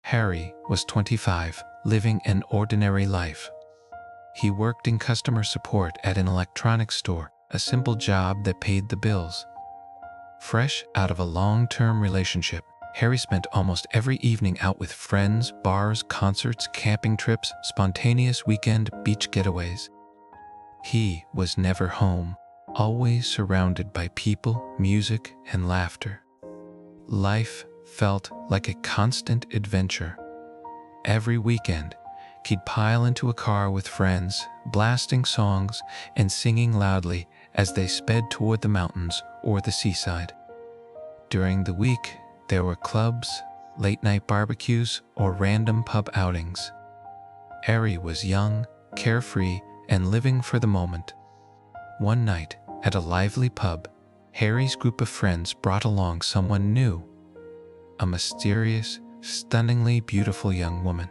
Harry was 25, living an ordinary life. He worked in customer support at an electronics store, a simple job that paid the bills. Fresh out of a long-term relationship, Harry spent almost every evening out with friends, bars, concerts, camping trips, spontaneous weekend beach getaways. He was never home, always surrounded by people, music, and laughter. Life felt like a constant adventure. Every weekend, he'd pile into a car with friends, blasting songs and singing loudly as they sped toward the mountains or the seaside. During the week, there were clubs, late-night barbecues, or random pub outings. Harry was young, carefree, and living for the moment. One night, at a lively pub, Harry's group of friends brought along someone new, a mysterious, stunningly beautiful young woman.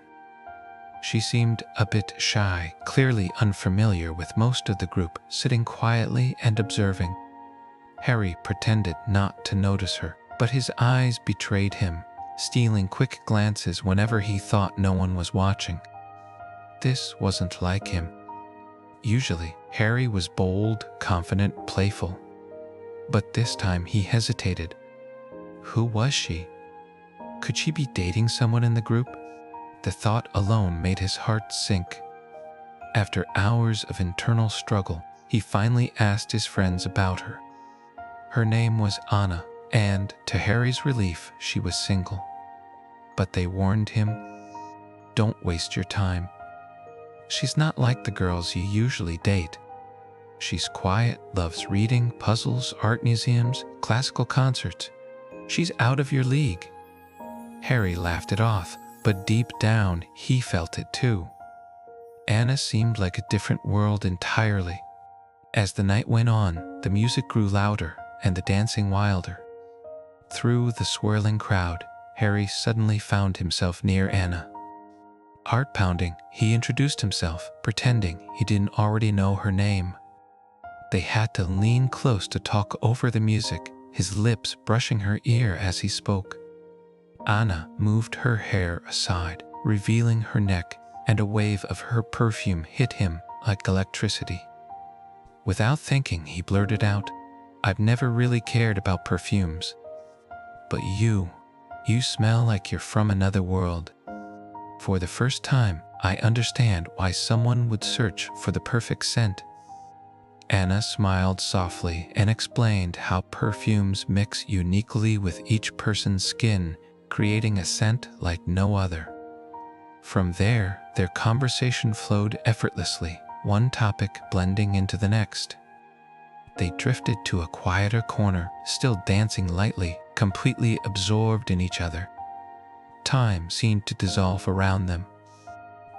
She seemed a bit shy, clearly unfamiliar with most of the group, sitting quietly and observing. Harry pretended not to notice her, but his eyes betrayed him, stealing quick glances whenever he thought no one was watching. This wasn't like him. Usually, Harry was bold, confident, playful. But this time he hesitated. Who was she? Could she be dating someone in the group? The thought alone made his heart sink. After hours of internal struggle, he finally asked his friends about her. Her name was Anna, and to Harry's relief, she was single. But they warned him, "Don't waste your time. She's not like the girls you usually date. She's quiet, loves reading, puzzles, art museums, classical concerts. She's out of your league." Harry laughed it off, but deep down, he felt it too. Anna seemed like a different world entirely. As the night went on, the music grew louder and the dancing wilder. Through the swirling crowd, Harry suddenly found himself near Anna. Heart pounding, he introduced himself, pretending he didn't already know her name. They had to lean close to talk over the music, his lips brushing her ear as he spoke. Anna moved her hair aside, revealing her neck, and a wave of her perfume hit him like electricity. Without thinking, he blurted out, "I've never really cared about perfumes. But you smell like you're from another world. For the first time, I understand why someone would search for the perfect scent." Anna smiled softly and explained how perfumes mix uniquely with each person's skin, creating a scent like no other. From there, their conversation flowed effortlessly, one topic blending into the next. They drifted to a quieter corner, still dancing lightly, completely absorbed in each other. Time seemed to dissolve around them.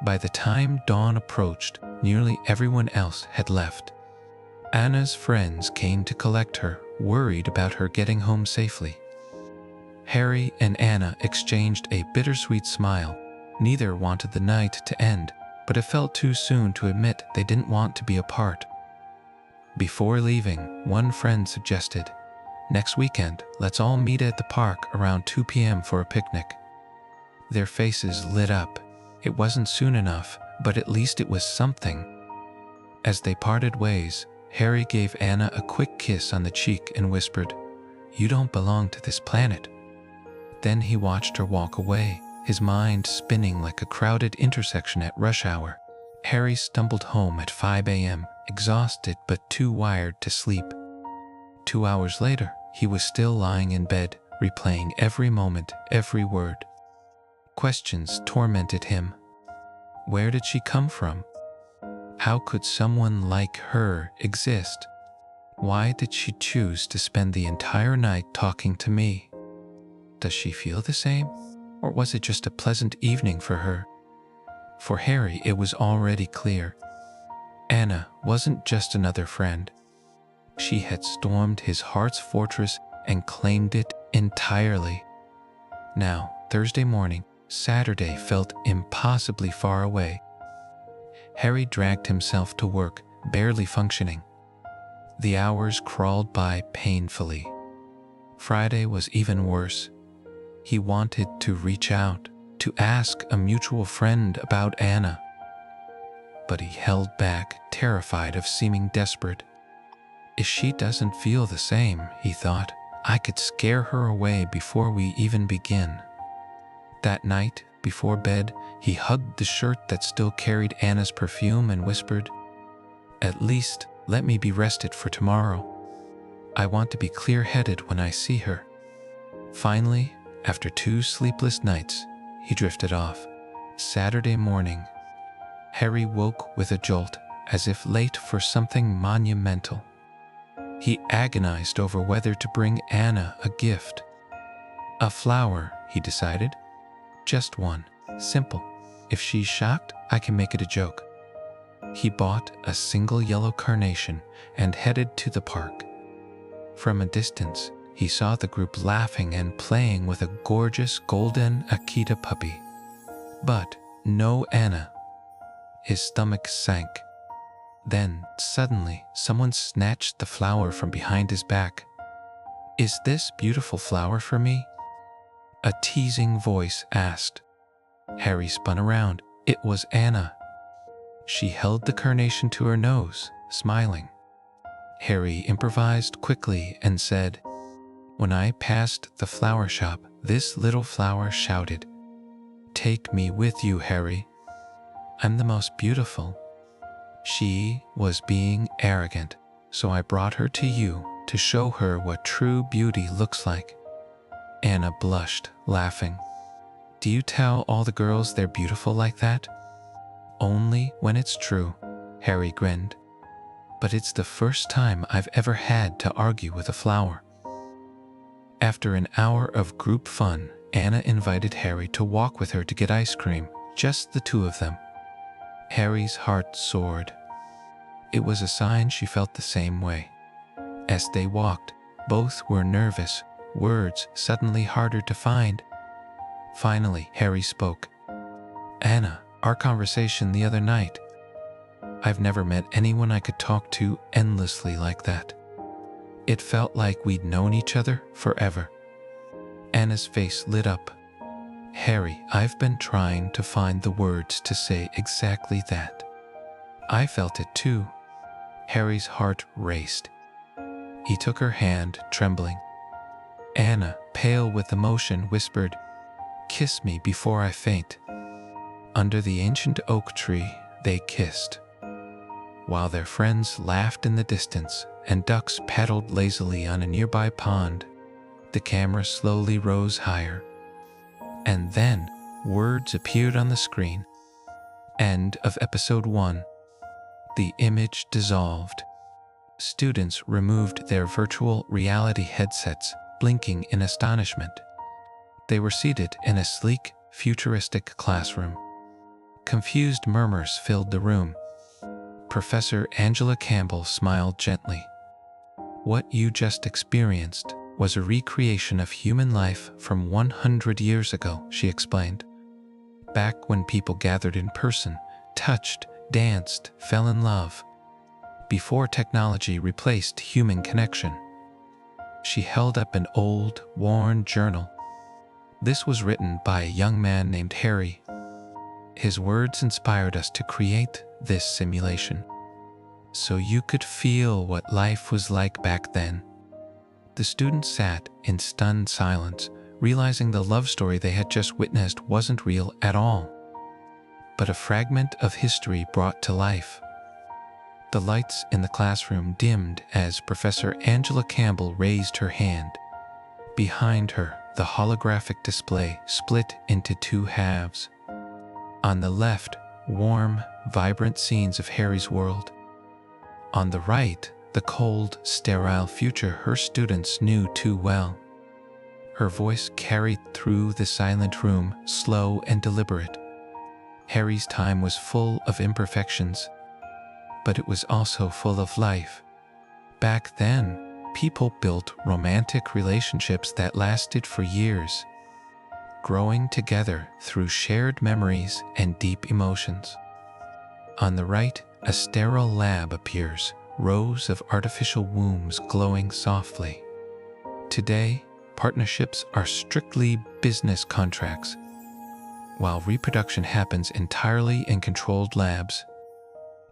By the time dawn approached, nearly everyone else had left. Anna's friends came to collect her, worried about her getting home safely. Harry and Anna exchanged a bittersweet smile. Neither wanted the night to end, but it felt too soon to admit they didn't want to be apart. Before leaving, one friend suggested, "Next weekend, let's all meet at the park around 2 p.m. for a picnic." Their faces lit up. It wasn't soon enough, but at least it was something. As they parted ways, Harry gave Anna a quick kiss on the cheek and whispered, "You don't belong to this planet." Then he watched her walk away, his mind spinning like a crowded intersection at rush hour. Harry stumbled home at 5 a.m., exhausted but too wired to sleep. 2 hours later, he was still lying in bed, replaying every moment, every word. Questions tormented him. Where did she come from? How could someone like her exist? Why did she choose to spend the entire night talking to me? Does she feel the same? Or was it just a pleasant evening for her? For Harry, it was already clear. Anna wasn't just another friend. She had stormed his heart's fortress and claimed it entirely. Now, Thursday morning, Saturday felt impossibly far away. Harry dragged himself to work, barely functioning. The hours crawled by painfully. Friday was even worse. He wanted to reach out, to ask a mutual friend about Anna. But he held back, terrified of seeming desperate. If she doesn't feel the same, he thought, I could scare her away before we even begin. That night, before bed, he hugged the shirt that still carried Anna's perfume and whispered, "At least, let me be rested for tomorrow. I want to be clear-headed when I see her." Finally, after 2 sleepless nights, he drifted off. Saturday morning, Harry woke with a jolt, as if late for something monumental. He agonized over whether to bring Anna a gift. A flower, he decided. Just one. Simple. If she's shocked, I can make it a joke. He bought a single yellow carnation and headed to the park. From a distance, he saw the group laughing and playing with a gorgeous golden Akita puppy. But no Anna. His stomach sank. Then, suddenly, someone snatched the flower from behind his back. "Is this beautiful flower for me?" a teasing voice asked. Harry spun around. It was Anna. She held the carnation to her nose, smiling. Harry improvised quickly and said, "When I passed the flower shop, this little flower shouted, 'Take me with you, Harry. I'm the most beautiful.' She was being arrogant, so I brought her to you to show her what true beauty looks like." Anna blushed, laughing. "Do you tell all the girls they're beautiful like that?" "Only when it's true," Harry grinned. "But it's the first time I've ever had to argue with a flower." After an hour of group fun, Anna invited Harry to walk with her to get ice cream, just the two of them. Harry's heart soared. It was a sign she felt the same way. As they walked, both were nervous, words suddenly harder to find. Finally, Harry spoke. "Anna, our conversation the other night. I've never met anyone I could talk to endlessly like that. It felt like we'd known each other forever." Anna's face lit up. "Harry, I've been trying to find the words to say exactly that. I felt it too." Harry's heart raced. He took her hand, trembling. Anna, pale with emotion, whispered, "Kiss me before I faint." Under the ancient oak tree, they kissed. While their friends laughed in the distance and ducks paddled lazily on a nearby pond, the camera slowly rose higher. And then, words appeared on the screen. End of episode 1. The image dissolved. Students removed their virtual reality headsets, blinking in astonishment. They were seated in a sleek, futuristic classroom. Confused murmurs filled the room. Professor Angela Campbell smiled gently. "What you just experienced was a recreation of human life from 100 years ago," she explained. "Back when people gathered in person, touched, danced, fell in love. Before technology replaced human connection." She held up an old, worn journal. "This was written by a young man named Harry. His words inspired us to create this simulation, so you could feel what life was like back then." The students sat in stunned silence, realizing the love story they had just witnessed wasn't real at all, but a fragment of history brought to life. The lights in the classroom dimmed as Professor Angela Campbell raised her hand. Behind her, the holographic display split into 2 halves. On the left, warm, vibrant scenes of Harry's world. On the right, the cold, sterile future her students knew too well. Her voice carried through the silent room, slow and deliberate. Harry's time was full of imperfections, but it was also full of life. Back then, people built romantic relationships that lasted for years, growing together through shared memories and deep emotions. On the right, a sterile lab appears, rows of artificial wombs glowing softly. Today, partnerships are strictly business contracts. while reproduction happens entirely in controlled labs.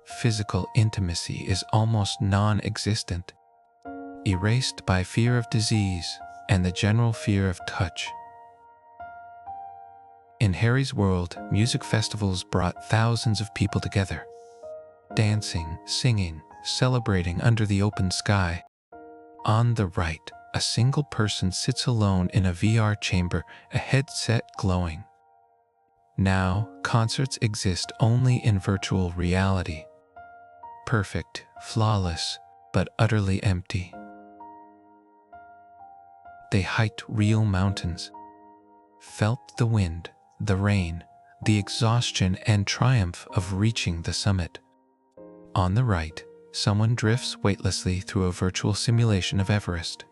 Physical intimacy is almost non-existent, erased by fear of disease and the general fear of touch. In Harry's world, music festivals brought thousands of people together, dancing, singing, celebrating under the open sky. On the right, a single person sits alone in a VR chamber, a headset glowing. Now, concerts exist only in virtual reality. Perfect, flawless, but utterly empty. They hiked real mountains, felt the wind, the rain, the exhaustion and triumph of reaching the summit. On the right, someone drifts weightlessly through a virtual simulation of Everest.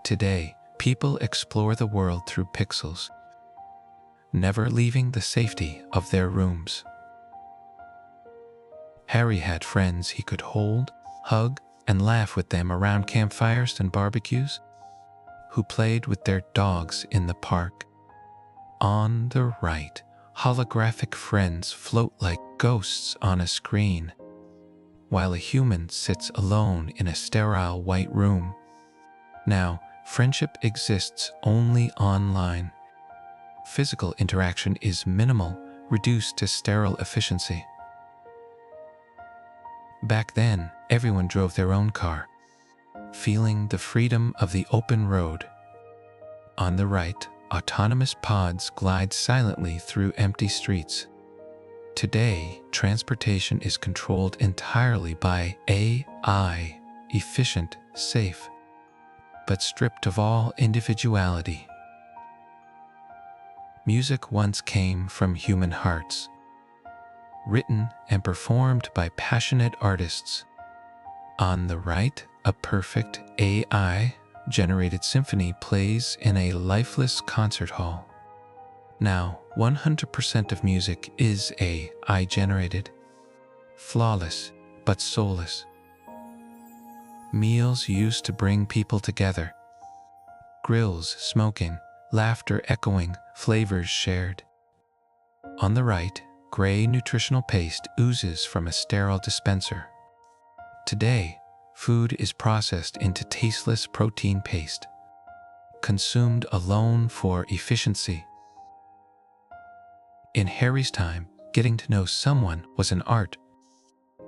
Today, people explore the world through pixels, never leaving the safety of their rooms. Harry had friends he could hold, hug, and laugh with them around campfires and barbecues, who played with their dogs in the park. On the right, holographic friends float like ghosts on a screen, while a human sits alone in a sterile white room. Now, friendship exists only online. Physical interaction is minimal, reduced to sterile efficiency. Back then, everyone drove their own car, feeling the freedom of the open road. On the right, autonomous pods glide silently through empty streets. Today, transportation is controlled entirely by AI, efficient, safe, but stripped of all individuality. Music once came from human hearts, written and performed by passionate artists. On the right, a perfect AI-generated symphony plays in a lifeless concert hall. Now, 100% of music is AI-generated, flawless but soulless. Meals used to bring people together, grills smoking, laughter echoing, flavors shared. On the right, gray nutritional paste oozes from a sterile dispenser. Today, food is processed into tasteless protein paste, consumed alone for efficiency. In Harry's time, getting to know someone was an art.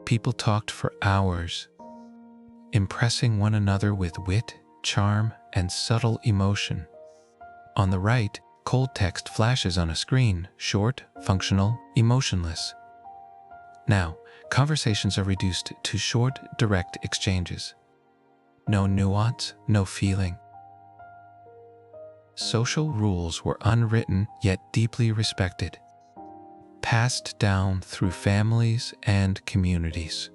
People talked for hours, impressing one another with wit, charm, and subtle emotion. On the right, cold text flashes on a screen, short, functional, emotionless. Now, conversations are reduced to short, direct exchanges. No nuance, no feeling. Social rules were unwritten yet deeply respected, passed down through families and communities.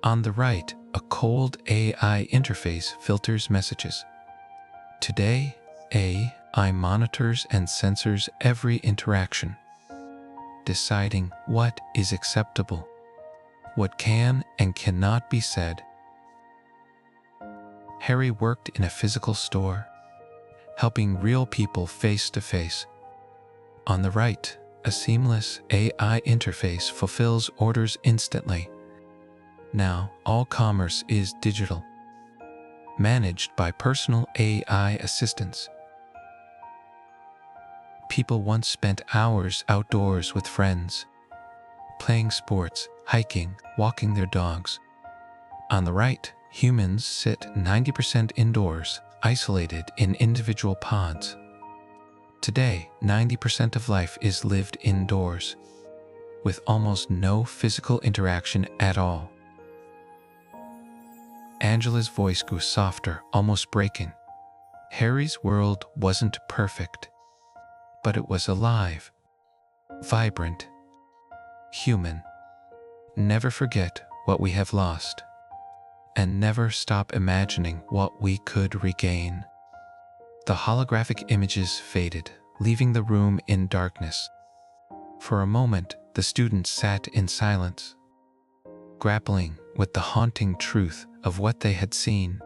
On the right, a cold AI interface filters messages. Today, AI monitors and censors every interaction, deciding what is acceptable, what can and cannot be said. Harry worked in a physical store, helping real people face to face. On the right, a seamless AI interface fulfills orders instantly. Now, all commerce is digital, managed by personal AI assistants. People once spent hours outdoors with friends, playing sports, hiking, walking their dogs. On the right, humans sit 90% indoors, isolated in individual pods. Today, 90% of life is lived indoors, with almost no physical interaction at all. Angela's voice grew softer, almost breaking. Harry's world wasn't perfect, but it was alive, vibrant, human. Never forget what we have lost, and never stop imagining what we could regain. The holographic images faded, leaving the room in darkness. For a moment, the students sat in silence, grappling with the haunting truth of what they had seen.